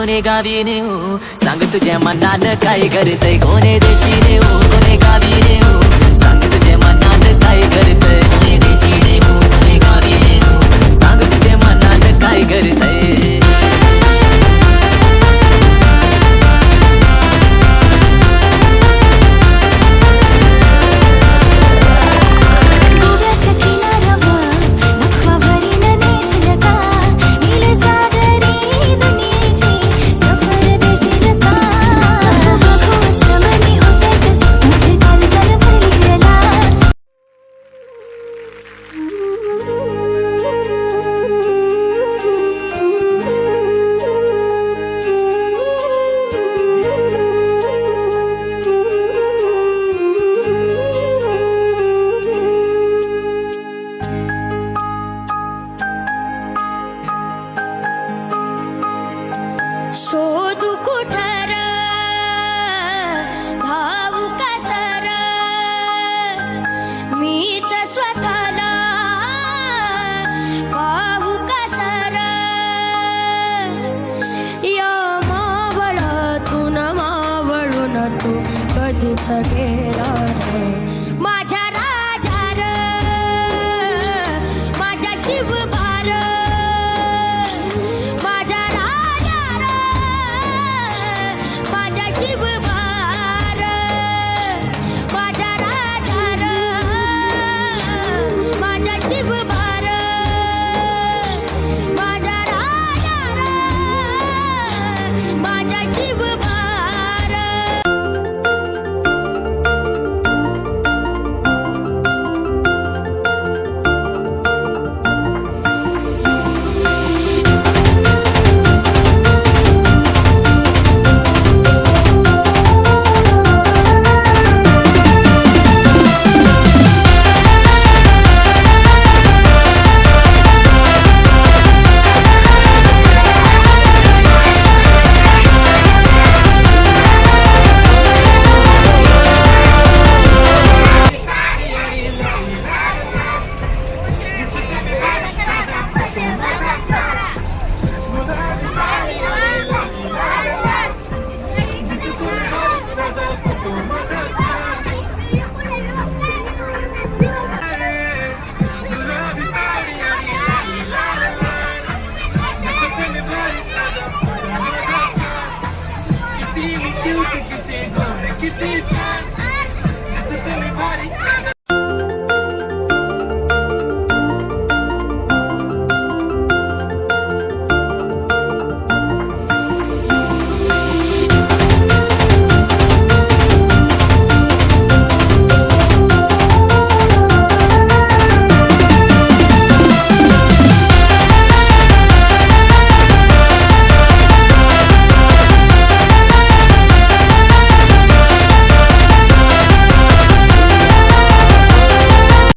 कोणे गावी नेऊ सांग तुझ्या मनानं काय करतय कोणे देशी नेऊ कोणे गावी नेऊ सांग तुझ्या मनानं काय करतय कोणे देशी नेऊ कोणे गावी नेऊ सांग तुझ्या मनानं काय करतय शोधू कुठर भाऊ कसर मीच स्वतःला भाऊ कसर या मावळातून मावळून तू कधीच गेला